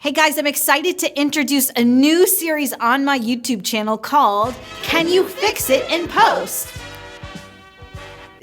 Hey guys, I'm excited to introduce a new series on my YouTube channel called Can You Fix It in Post?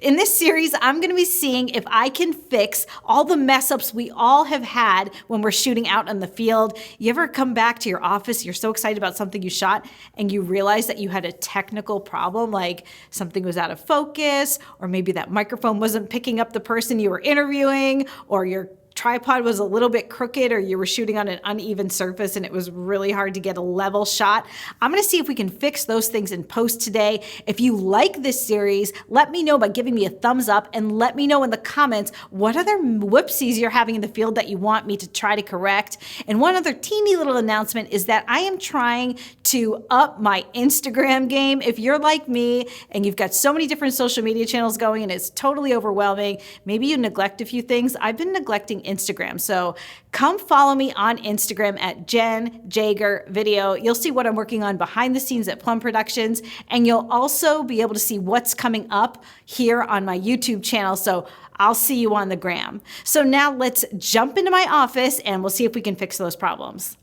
In this series, I'm gonna be seeing if I can fix all the mess ups we all have had when we're shooting out on the field. You ever come back to your office, you're so excited about something you shot, and you realize that you had a technical problem, like something was out of focus, or maybe that microphone wasn't picking up the person you were interviewing, or your tripod was a little bit crooked, or you were shooting on an uneven surface and it was really hard to get a level shot. I'm gonna see if we can fix those things in post today. If you like this series, let me know by giving me a thumbs up and let me know in the comments what other whoopsies you're having in the field that you want me to try to correct. And one other teeny little announcement is that I am trying to up my Instagram game. If you're like me and you've got so many different social media channels going and it's totally overwhelming, maybe you neglect a few things. I've been neglecting Instagram. So come follow me on Instagram at Jen Jager Video. You'll see what I'm working on behind the scenes at Plum Productions, and you'll also be able to see what's coming up here on my YouTube channel. So I'll see you on the gram. So now let's jump into my office and we'll see if we can fix those problems.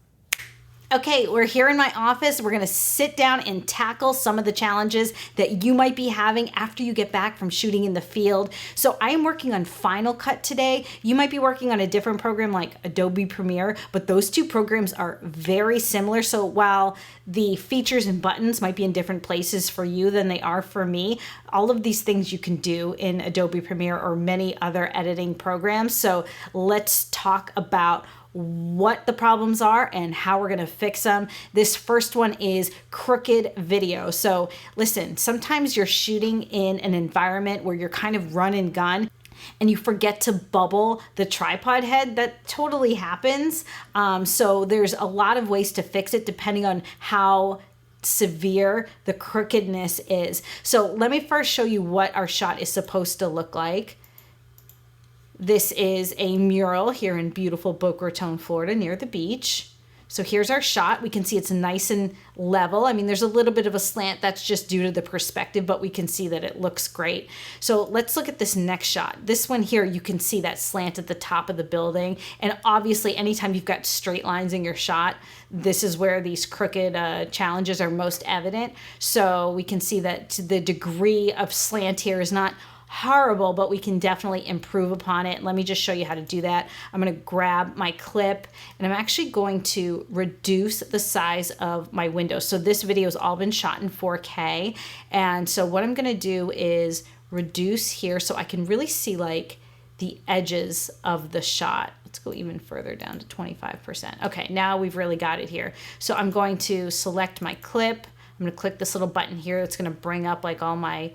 Okay, we're here in my office. We're gonna sit down and tackle some of the challenges that you might be having after you get back from shooting in the field. So I am working on Final Cut today. You might be working on a different program like Adobe Premiere, but those two programs are very similar. So while the features and buttons might be in different places for you than they are for me, all of these things you can do in Adobe Premiere or many other editing programs. So let's talk about what the problems are and how we're gonna fix them. This first one is crooked video. So listen, sometimes you're shooting in an environment where you're kind of run and gun and you forget to bubble the tripod head. That totally happens. So there's a lot of ways to fix it depending on how severe the crookedness is. So let me first show you what our shot is supposed to look like. This is a mural here in beautiful Boca Raton, Florida, near the beach. So here's our shot. We can see it's nice and level. I mean, there's a little bit of a slant. That's just due to the perspective, but we can see that it looks great. So let's look at this next shot. This one here, you can see that slant at the top of the building. And obviously, anytime you've got straight lines in your shot, this is where these crooked challenges are most evident. So we can see that the degree of slant here is not horrible, but we can definitely improve upon it. Let me just show you how to do that. I'm going to grab my clip and I'm actually going to reduce the size of my window. So this video has all been shot in 4K. And so what I'm going to do is reduce here so I can really see like the edges of the shot. Let's go even further down to 25%. Okay, now we've really got it here. So I'm going to select my clip. I'm going to click this little button here. It's going to bring up like all my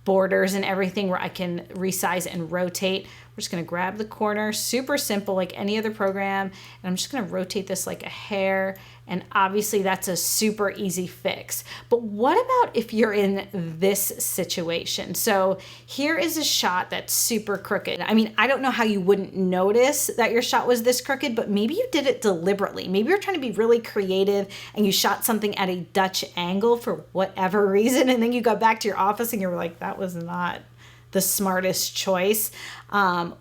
borders and everything where I can resize and rotate. We're just gonna grab the corner, super simple like any other program, and I'm just gonna rotate this like a hair, and obviously that's a super easy fix. But what about if you're in this situation? So here is a shot that's super crooked. I mean, I don't know how you wouldn't notice that your shot was this crooked, but maybe you did it deliberately. Maybe you're trying to be really creative and you shot something at a Dutch angle for whatever reason, and then you got back to your office and you were like, that was not the smartest choice.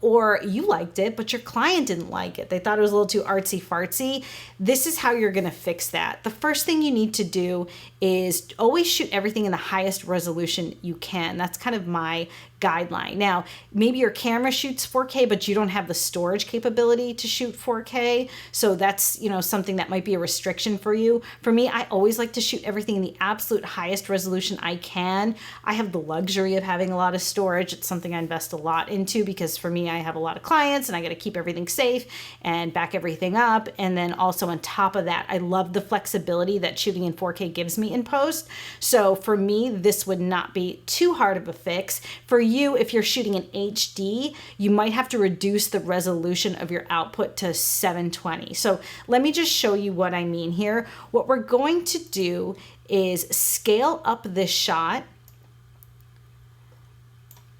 Or you liked it, but your client didn't like it. They thought it was a little too artsy fartsy. This is how you're gonna fix that. The first thing you need to do is always shoot everything in the highest resolution you can. That's kind of my guideline. Now, maybe your camera shoots 4K, but you don't have the storage capability to shoot 4K. So that's, something that might be a restriction for you. For me, I always like to shoot everything in the absolute highest resolution I can. I have the luxury of having a lot of storage. It's something I invest a lot into because for me, I have a lot of clients and I got to keep everything safe and back everything up. And then also on top of that, I love the flexibility that shooting in 4K gives me in post. So for me, this would not be too hard of a fix. For you, if you're shooting in HD, you might have to reduce the resolution of your output to 720. So let me just show you what I mean here. What we're going to do is scale up this shot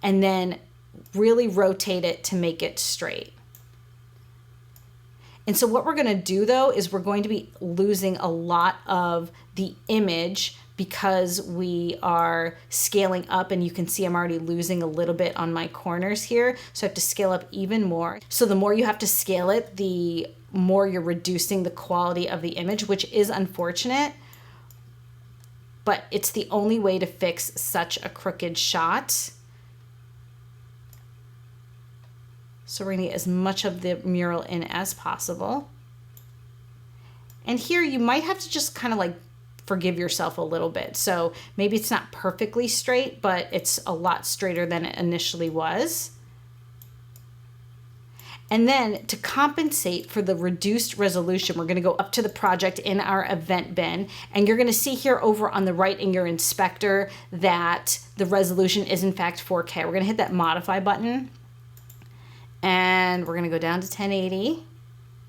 and then really rotate it to make it straight. And so what we're going to do though is we're going to be losing a lot of the image because we are scaling up, and you can see I'm already losing a little bit on my corners here. So I have to scale up even more. So the more you have to scale it, the more you're reducing the quality of the image, which is unfortunate, but it's the only way to fix such a crooked shot. So we're gonna get as much of the mural in as possible. And here you might have to just kind of like forgive yourself a little bit. So maybe it's not perfectly straight, but it's a lot straighter than it initially was. And then to compensate for the reduced resolution, we're gonna go up to the project in our event bin, and you're gonna see here over on the right in your inspector that the resolution is in fact 4K. We're gonna hit that modify button, and we're gonna go down to 1080.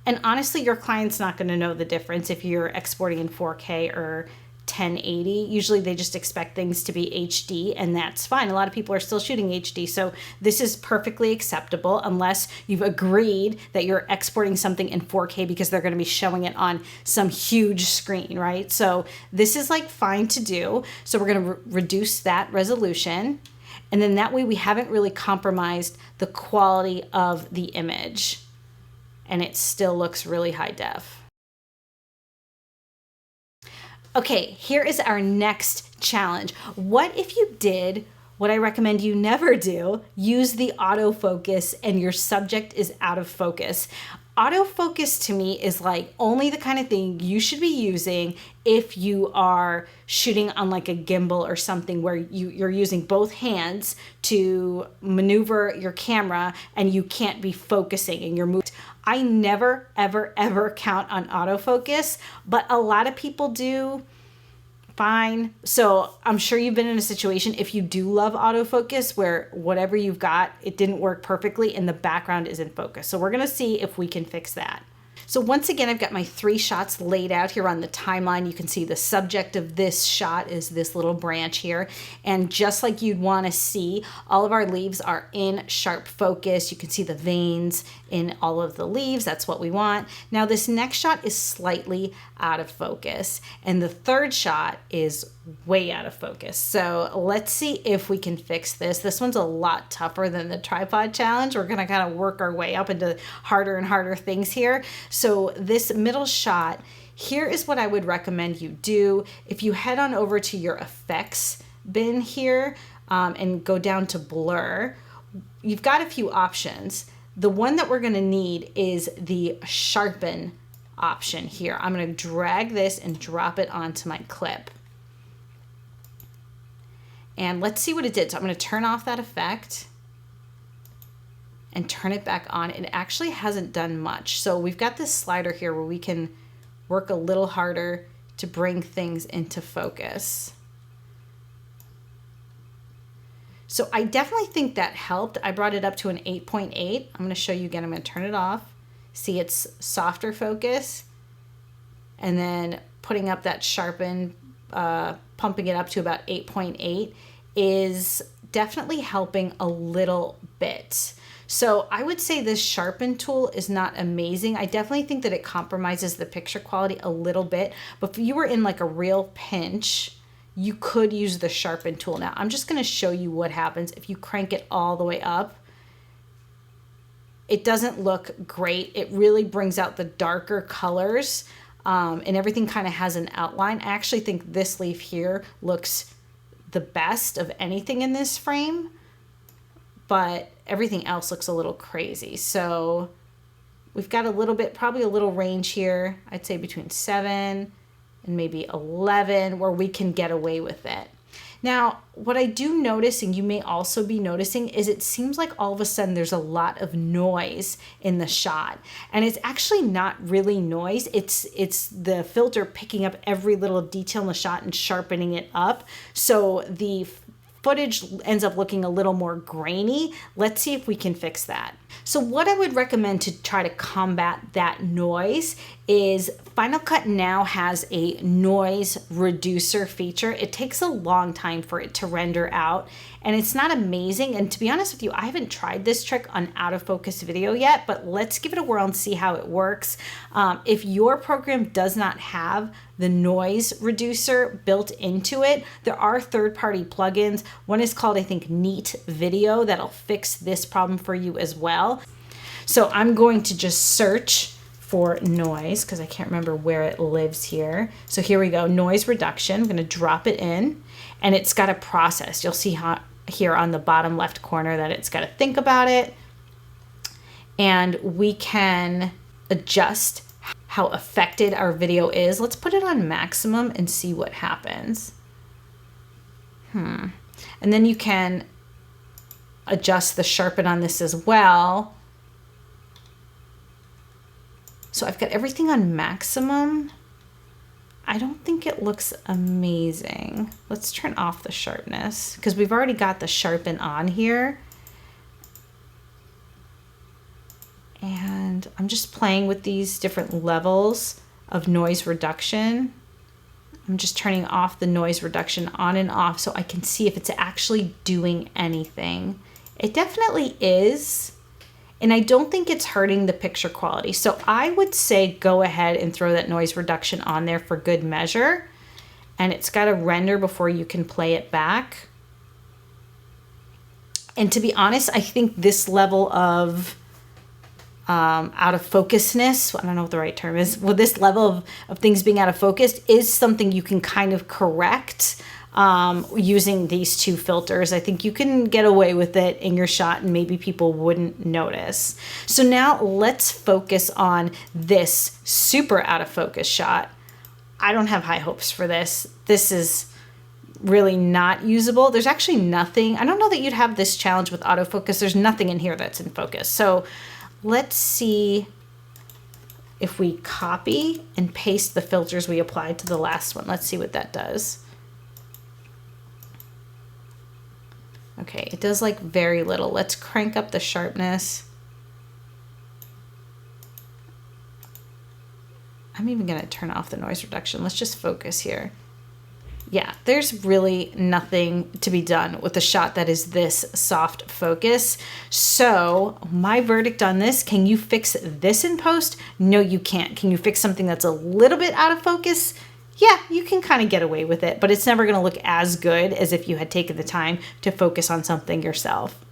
And honestly, your client's not gonna know the difference if you're exporting in 4K or 1080. Usually they just expect things to be HD, and that's fine. A lot of people are still shooting HD, so this is perfectly acceptable unless you've agreed that you're exporting something in 4K because they're gonna be showing it on some huge screen, right? So this is like fine to do. So we're gonna reduce that resolution, and then that way we haven't really compromised the quality of the image, and it still looks really high def. Okay, here is our next challenge. What if you did what I recommend you never do? Use the autofocus and your subject is out of focus. Autofocus to me is like only the kind of thing you should be using if you are shooting on like a gimbal or something where you're using both hands to maneuver your camera and you can't be focusing and you're moving. I never, ever, ever count on autofocus, but a lot of people do. Fine. So I'm sure you've been in a situation, if you do love autofocus, where whatever you've got, it didn't work perfectly and the background is in focus. So we're going to see if we can fix that. So once again, I've got my 3 shots laid out here on the timeline. You can see the subject of this shot is this little branch here. And just like you'd want to see, all of our leaves are in sharp focus. You can see the veins in all of the leaves. That's what we want. Now this next shot is slightly out of focus, and the third shot is way out of focus. So let's see if we can fix this. This one's a lot tougher than the tripod challenge. We're gonna kind of work our way up into harder and harder things here. So this middle shot, here is what I would recommend you do. If you head on over to your effects bin here and go down to blur, you've got a few options. The one that we're gonna need is the sharpen option here. I'm gonna drag this and drop it onto my clip. And let's see what it did. So I'm gonna turn off that effect and turn it back on. It actually hasn't done much. So we've got this slider here where we can work a little harder to bring things into focus. So I definitely think that helped. I brought it up to an 8.8. I'm gonna show you again. I'm gonna turn it off. See, it's softer focus. And then putting up that sharpen, pumping it up to about 8.8 is definitely helping a little bit. So I would say this sharpen tool is not amazing. I definitely think that it compromises the picture quality a little bit, but if you were in like a real pinch, you could use the sharpen tool. Now I'm just gonna show you what happens if you crank it all the way up. It doesn't look great. It really brings out the darker colors and everything kind of has an outline. I actually think this leaf here looks the best of anything in this frame, but everything else looks a little crazy. So we've got a little bit, probably a little range here. I'd say between 7 and maybe 11 where we can get away with it. Now, what I do notice, and you may also be noticing, is it seems like all of a sudden there's a lot of noise in the shot. And it's actually not really noise. It's the filter picking up every little detail in the shot and sharpening it up. So the footage ends up looking a little more grainy. Let's see if we can fix that. So what I would recommend to try to combat that noise is Final Cut now has a noise reducer feature. It takes a long time for it to render out, and it's not amazing. And to be honest with you, I haven't tried this trick on out of focus video yet, but let's give it a whirl and see how it works. If your program does not have the noise reducer built into it, there are third-party plugins. One is called, I think, Neat Video, that'll fix this problem for you as well. So I'm going to just search for noise because I can't remember where it lives here. So here we go, noise reduction. I'm going to drop it in, and it's got a process. You'll see how here on the bottom left corner that it's got to think about it, and we can adjust how affected our video is. Let's put it on maximum and see what happens. And then you can adjust the sharpen on this as well. So I've got everything on maximum. I don't think it looks amazing. Let's turn off the sharpness because we've already got the sharpen on here. And I'm just playing with these different levels of noise reduction. I'm just turning off the noise reduction on and off so I can see if it's actually doing anything. It definitely is. And I don't think it's hurting the picture quality. So I would say go ahead and throw that noise reduction on there for good measure. And it's got to render before you can play it back. And to be honest, I think this level of out of focusness, I don't know what the right term is, well, this level of things being out of focus is something you can kind of correct using these two filters. I think you can get away with it in your shot and maybe people wouldn't notice. So now let's focus on this super out of focus shot. I don't have high hopes for this. This is really not usable. There's actually nothing. I don't know that you'd have this challenge with autofocus. There's nothing in here that's in focus. So let's see if we copy and paste the filters we applied to the last one. Let's see what that does. Okay, it does like very little. Let's crank up the sharpness. I'm even gonna turn off the noise reduction. Let's just focus here. Yeah, there's really nothing to be done with a shot that is this soft focus. So my verdict on this, can you fix this in post? No, you can't. Can you fix something that's a little bit out of focus? Yeah, you can kind of get away with it, but it's never gonna look as good as if you had taken the time to focus on something yourself.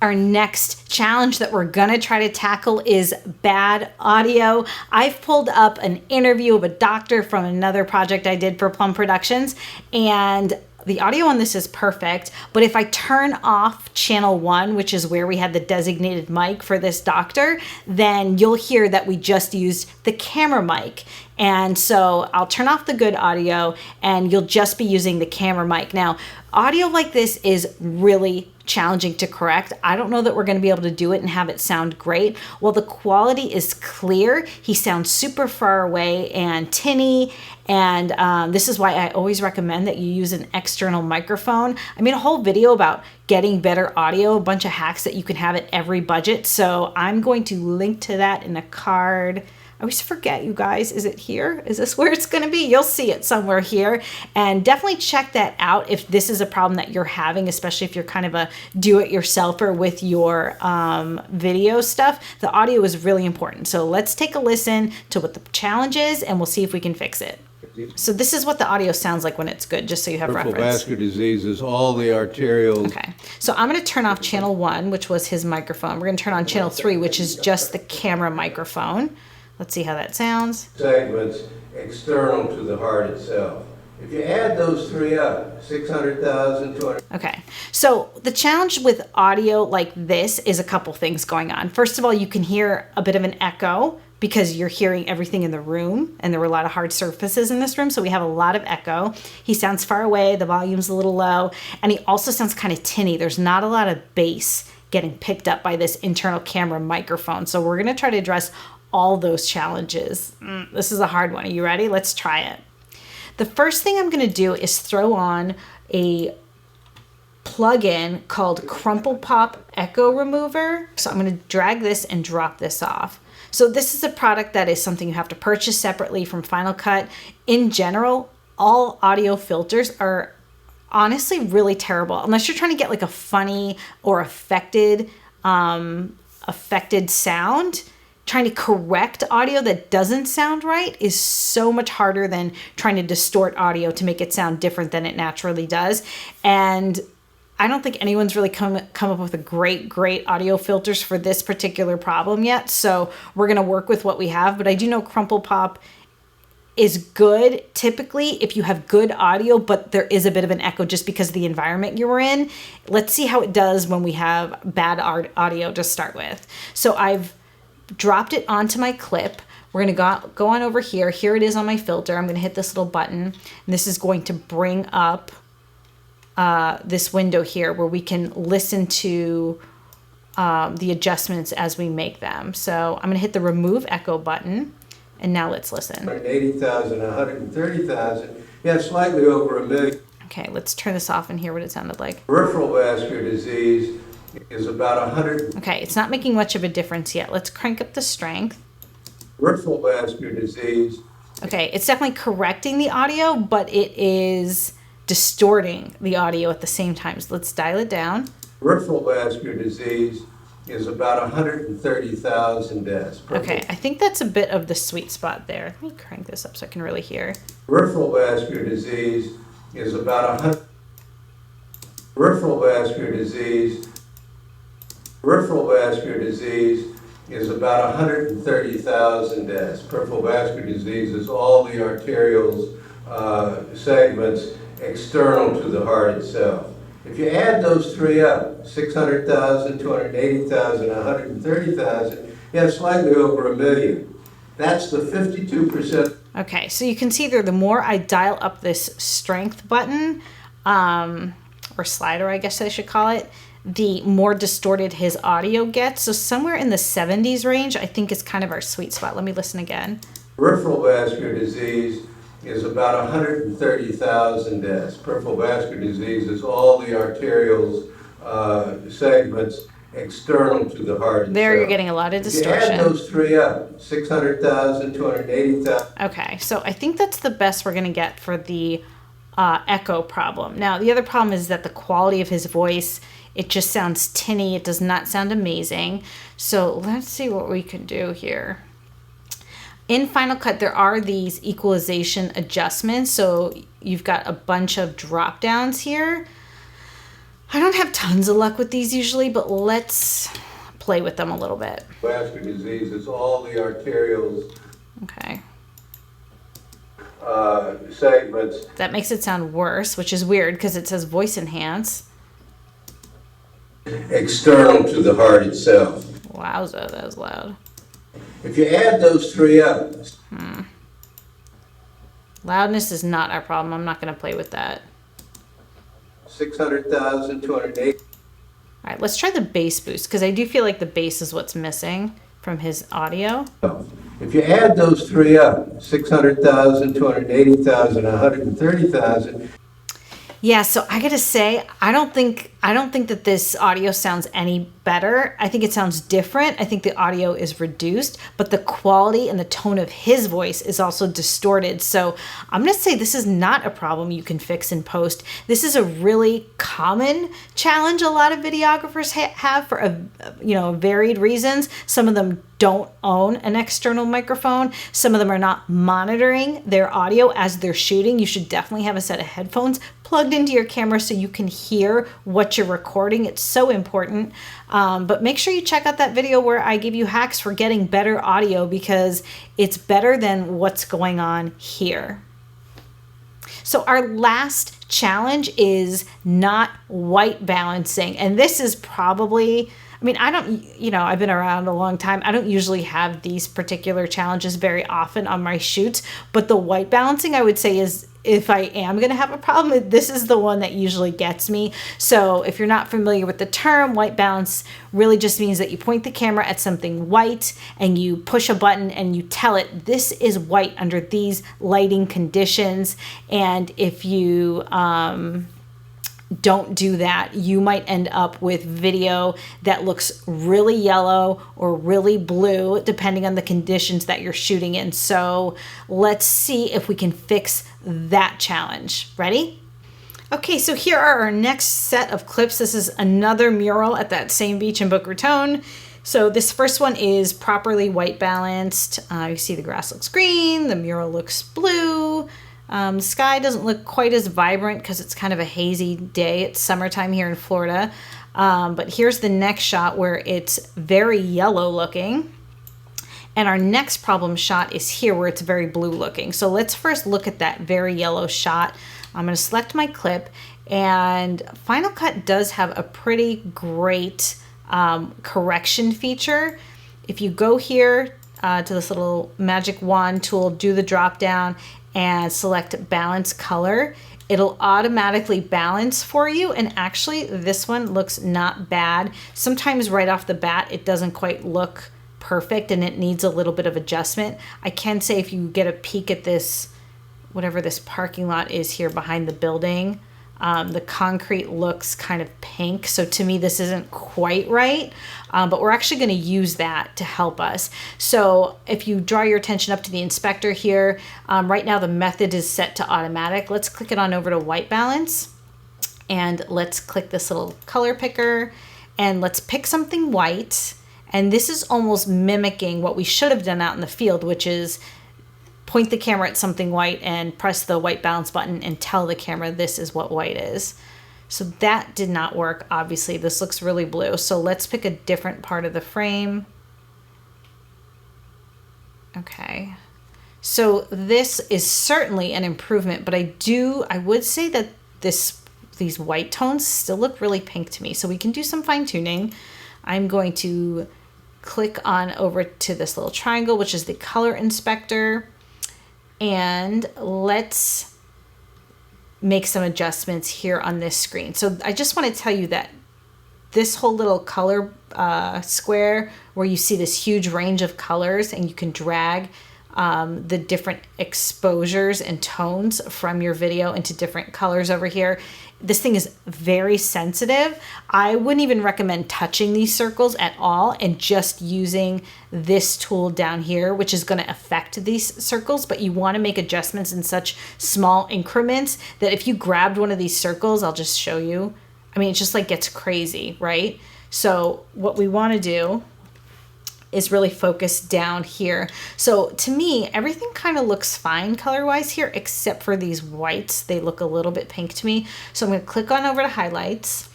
Our next challenge that we're gonna try to tackle is bad audio. I've pulled up an interview of a doctor from another project I did for Plum Productions, and the audio on this is perfect, but if I turn off channel 1, which is where we had the designated mic for this doctor, then you'll hear that we just used the camera mic. And so I'll turn off the good audio and you'll just be using the camera mic. Now, audio like this is really challenging to correct. I don't know that we're going to be able to do it and have it sound great. Well, the quality is clear. He sounds super far away and tinny. And this is why I always recommend that you use an external microphone. I made a whole video about getting better audio, a bunch of hacks that you can have at every budget. So I'm going to link to that in a card. I always forget, you guys, is it here? Is this where it's gonna be? You'll see it somewhere here. And definitely check that out if this is a problem that you're having, especially if you're kind of a do-it-yourselfer with your video stuff. The audio is really important. So let's take a listen to what the challenge is and we'll see if we can fix it. So this is what the audio sounds like when it's good, just so you have reference. Vascular disease is all the arterial. Okay, so I'm gonna turn off channel 1, which was his microphone. We're gonna turn on channel 3, which is just the camera microphone. Let's see how that sounds. Segments external to the heart itself. If you add those three up, 600,000, 200. Okay, so the challenge with audio like this is a couple things going on. First of all, you can hear a bit of an echo because you're hearing everything in the room, and there were a lot of hard surfaces in this room, so we have a lot of echo. He sounds far away, the volume's a little low, and he also sounds kind of tinny. There's not a lot of bass getting picked up by this internal camera microphone, so we're gonna try to address all those challenges. This is a hard one. Are you ready? Let's try it. The first thing I'm gonna do is throw on a plugin called Crumple Pop Echo Remover. So I'm going to drag this and drop this off. So this is a product that is something you have to purchase separately from Final Cut. In general, all audio filters are honestly really terrible unless you're trying to get like a funny or affected sound. Trying to correct audio that doesn't sound right is so much harder than trying to distort audio to make it sound different than it naturally does. And I don't think anyone's really come up with a great audio filters for this particular problem yet. So we're going to work with what we have. But I do know Crumple Pop is good typically if you have good audio, but there is a bit of an echo just because of the environment you're in. Let's see how it does when we have bad audio to start with. So I've dropped it onto my clip. We're going to go on over here. Here it is on my filter. I'm going to hit this little button. And this is going to bring up this window here where we can listen to the adjustments as we make them. So I'm going to hit the remove echo button, and now let's listen. 180,000, 130,000, yeah, slightly over $1 million. Okay, let's turn this off and hear what it sounded like. Peripheral vascular disease is about 100. Okay, it's not making much of a difference yet. Let's crank up the strength. Peripheral vascular disease. Okay, it's definitely correcting the audio, but it is distorting the audio at the same time. So let's dial it down. Peripheral vascular disease is about 130,000 deaths. Okay, I think that's a bit of the sweet spot there. Let me crank this up so I can really hear. Peripheral vascular disease is about 100. Peripheral vascular disease. Peripheral vascular disease is about 130,000 deaths. Peripheral vascular disease is all the arterial segments external to the heart itself. If you add those three up, 600,000, 280,000, 130,000, you have slightly over $1 million. That's the 52%. Okay, so you can see there, the more I dial up this strength button, or slider, I guess I should call it, the more distorted his audio gets. So somewhere in the 70s range, I think is kind of our sweet spot. Let me listen again. Peripheral vascular disease is about 130,000 deaths. Peripheral vascular disease is all the arterial segments external to the heart. There you're getting a lot of distortion. You add those three up, 600,000, 280,000. Okay, so I think that's the best we're going to get for the echo problem. Now, the other problem is that the quality of his voice, it just sounds tinny. It does not sound amazing. So let's see what we can do here. In Final Cut, there are these equalization adjustments. So you've got a bunch of drop downs here. I don't have tons of luck with these usually, but let's play with them a little bit. Vascular disease is all the arterial segments. That makes it sound worse, which is weird because it says voice enhance. External to the heart itself. Wowza, that was loud. If you add those three up. Loudness is not our problem. I'm not going to play with that. 600,000, 280. All right, let's try the bass boost because I do feel like the bass is what's missing from his audio. If you add those three up, 600,000, 280,000, 130,000. Yeah, so I gotta say, I don't think that this audio sounds any better. I think it sounds different. I think the audio is reduced, but the quality and the tone of his voice is also distorted. So I'm gonna say this is not a problem you can fix in post. This is a really common challenge a lot of videographers have for varied reasons. Some of them don't own an external microphone. Some of them are not monitoring their audio as they're shooting. You should definitely have a set of headphones plugged into your camera so you can hear what you're recording. It's so important. But make sure you check out that video where I give you hacks for getting better audio because it's better than what's going on here. So our last challenge is not white balancing. And this is probably, I've been around a long time. I don't usually have these particular challenges very often on my shoots, but the white balancing I would say is, if I am going to have a problem, this is the one that usually gets me. So if you're not familiar with the term, white balance really just means that you point the camera at something white and you push a button and you tell it this is white under these lighting conditions. And if you don't do that. You might end up with video that looks really yellow or really blue, depending on the conditions that you're shooting in. So let's see if we can fix that challenge. Ready? Okay, so here are our next set of clips. This is another mural at that same beach in Boca Raton. So this first one is properly white balanced. You see the grass looks green, the mural looks blue. The sky doesn't look quite as vibrant because it's kind of a hazy day. It's summertime here in Florida. But here's the next shot where it's very yellow looking. And our next problem shot is here where it's very blue looking. So let's first look at that very yellow shot. I'm going to select my clip, and Final Cut does have a pretty great correction feature. If you go here to this little magic wand tool, do the drop down and select balance color, it'll automatically balance for you. And actually this one looks not bad. Sometimes right off the bat it doesn't quite look perfect and it needs a little bit of adjustment. I can say if you get a peek at this, whatever this parking lot is here behind the building, the concrete looks kind of pink. So to me, this isn't quite right, but we're actually going to use that to help us. So if you draw your attention up to the inspector here, right now the method is set to automatic. Let's click it on over to white balance, and let's click this little color picker, and let's pick something white. And this is almost mimicking what we should have done out in the field, which is point the camera at something white and press the white balance button and tell the camera this is what white is. So that did not work. Obviously, this looks really blue. So let's pick a different part of the frame. Okay. So this is certainly an improvement, but I would say that these white tones still look really pink to me. So we can do some fine tuning. I'm going to click on over to this little triangle, which is the color inspector. And let's make some adjustments here on this screen. So I just want to tell you that this whole little color square where you see this huge range of colors and you can drag the different exposures and tones from your video into different colors over here. This thing is very sensitive. I wouldn't even recommend touching these circles at all and just using this tool down here, which is going to affect these circles, but you want to make adjustments in such small increments that if you grabbed one of these circles, I'll just show you. I mean, it just like gets crazy, right? So what we want to do is really focused down here. So to me, everything kind of looks fine color-wise here, except for these whites. They look a little bit pink to me. So I'm going to click on over to highlights.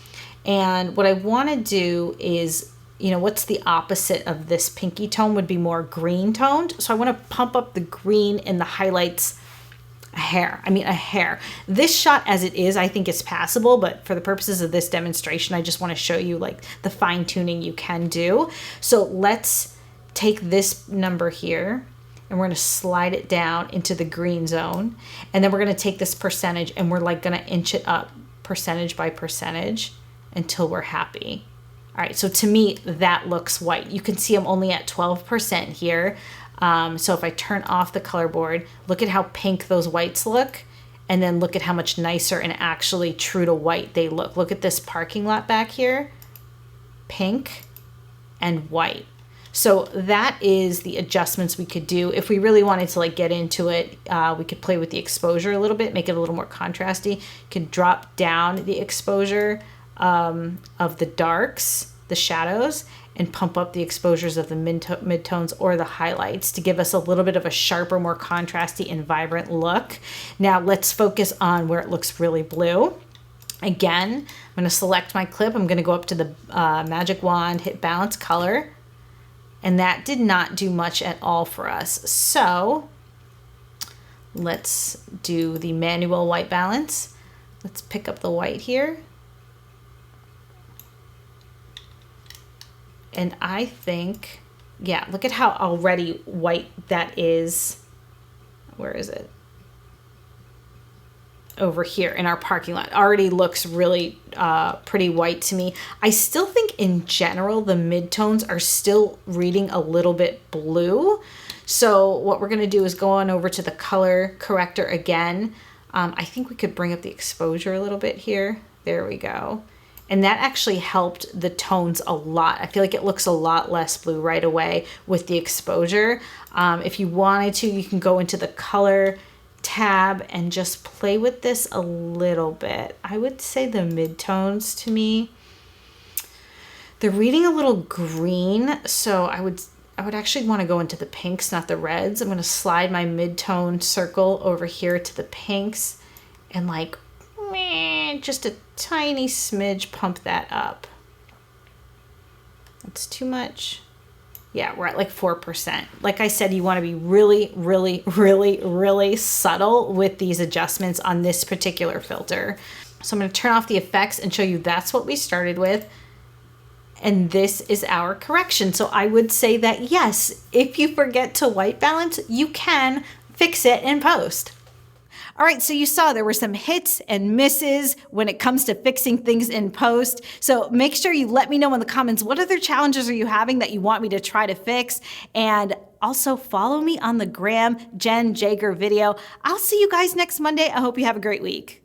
And what I want to do is, what's the opposite of this pinky tone would be more green toned. So I want to pump up the green in the highlights a hair. This shot as it is, I think is passable, but for the purposes of this demonstration, I just want to show you like the fine tuning you can do. So let's take this number here and we're going to slide it down into the green zone. And then we're going to take this percentage and we're like going to inch it up percentage by percentage until we're happy. All right, so to me, that looks white. You can see I'm only at 12% here. So if I turn off the color board, look at how pink those whites look, and then look at how much nicer and actually true to white they look. Look at this parking lot back here, pink and white. So that is the adjustments we could do. If we really wanted to like get into it, we could play with the exposure a little bit, make it a little more contrasty. You can drop down the exposure of the darks, the shadows, and pump up the exposures of the midtones or the highlights to give us a little bit of a sharper, more contrasty and vibrant look. Now let's focus on where it looks really blue. Again, I'm going to select my clip. I'm going to go up to the magic wand, hit balance color, and that did not do much at all for us. So let's do the manual white balance. Let's pick up the white here. And I think, yeah, look at how already white that is. Where is it? Over here in our parking lot. Already looks really pretty white to me. I still think in general, the midtones are still reading a little bit blue. So what we're gonna do is go on over to the color corrector again. I think we could bring up the exposure a little bit here. There we go. And that actually helped the tones a lot. I feel like it looks a lot less blue right away with the exposure. If you wanted to, you can go into the color tab and just play with this a little bit. I would say the midtones to me, they're reading a little green, so I would actually want to go into the pinks, not the reds. I'm going to slide my mid-tone circle over here to the pinks and like just a tiny smidge pump that up. That's too much. Yeah, we're at like 4%. Like I said, you want to be really, really, really, really subtle with these adjustments on this particular filter. So I'm going to turn off the effects and show you that's what we started with. And this is our correction. So I would say that yes, if you forget to white balance, you can fix it in post. All right, so you saw there were some hits and misses when it comes to fixing things in post. So make sure you let me know in the comments, what other challenges are you having that you want me to try to fix? And also follow me on the gram, Jen Jager Video. I'll see you guys next Monday. I hope you have a great week.